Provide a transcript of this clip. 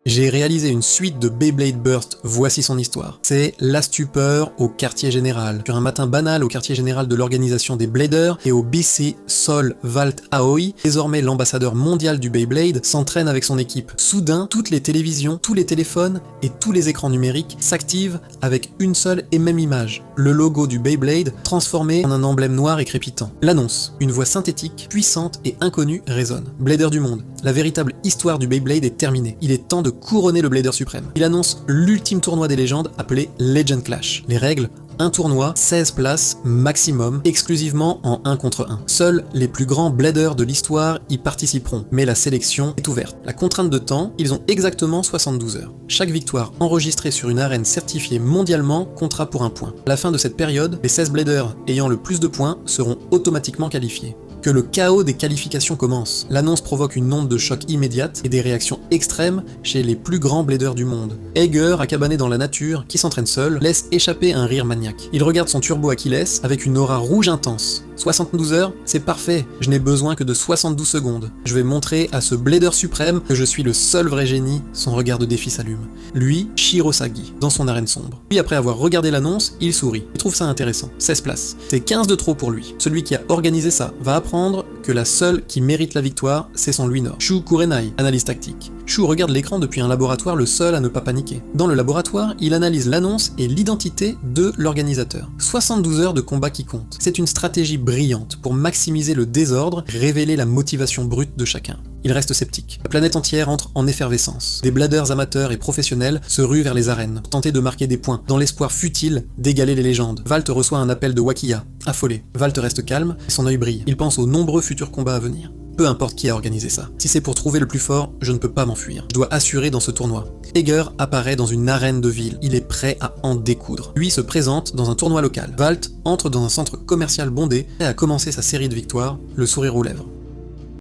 J'ai réalisé une suite de Beyblade Burst, voici son histoire. C'est la stupeur au quartier général. Sur un matin banal au quartier général de l'organisation des Bladers et au BC Sol Valt Aoi, désormais l'ambassadeur mondial du Beyblade, s'entraîne avec son équipe. Soudain, toutes les télévisions, tous les téléphones et tous les écrans numériques s'activent avec une seule et même image. Le logo du Beyblade transformé en un emblème noir et crépitant. L'annonce, une voix synthétique, puissante et inconnue résonne. Blader du monde, la véritable histoire du Beyblade est terminée. Il est temps de couronner le Blader suprême. Il annonce l'ultime tournoi des légendes appelé Legend Clash. Les règles: un tournoi, 16 places maximum, exclusivement en 1 contre 1. Seuls les plus grands bladers de l'histoire y participeront, mais la sélection est ouverte. La contrainte de temps, ils ont exactement 72 heures. Chaque victoire enregistrée sur une arène certifiée mondialement comptera pour un point. À la fin de cette période, les 16 bladers ayant le plus de points seront automatiquement qualifiés. Que le chaos des qualifications commence. L'annonce provoque une onde de choc immédiate et des réactions extrêmes chez les plus grands bladers du monde. Hager, accabané dans la nature, qui s'entraîne seul, laisse échapper un rire maniaque. Il regarde son turbo Achilles avec une aura rouge intense. 72 heures, c'est parfait, je n'ai besoin que de 72 secondes. Je vais montrer à ce blader suprême que je suis le seul vrai génie. Son regard de défi s'allume. Lui, Shirosagi, dans son arène sombre. Puis après avoir regardé l'annonce, il sourit. Il trouve ça intéressant. 16 places. C'est 15 de trop pour lui. Celui qui a organisé ça va apprendre que la seule qui mérite la victoire, c'est son Luinor. Shu Kurenai, analyse tactique. Shu regarde l'écran depuis un laboratoire, le seul à ne pas paniquer. Dans le laboratoire, il analyse l'annonce et l'identité de l'organisateur. 72 heures de combat qui comptent. C'est une stratégie brillante pour maximiser le désordre, révéler la motivation brute de chacun. Il reste sceptique. La planète entière entre en effervescence. Des bladers amateurs et professionnels se ruent vers les arènes, pour tenter de marquer des points, dans l'espoir futile d'égaler les légendes. Valt reçoit un appel de Wakiya, affolé. Valt reste calme, et son œil brille. Il pense aux nombreux futurs combats à venir. Peu importe qui a organisé ça. Si c'est pour trouver le plus fort, je ne peux pas m'enfuir. Je dois assurer dans ce tournoi. Hager apparaît dans une arène de ville. Il est prêt à en découdre. Lui se présente dans un tournoi local. Valt entre dans un centre commercial bondé, prêt à commencer sa série de victoires, le sourire aux lèvres.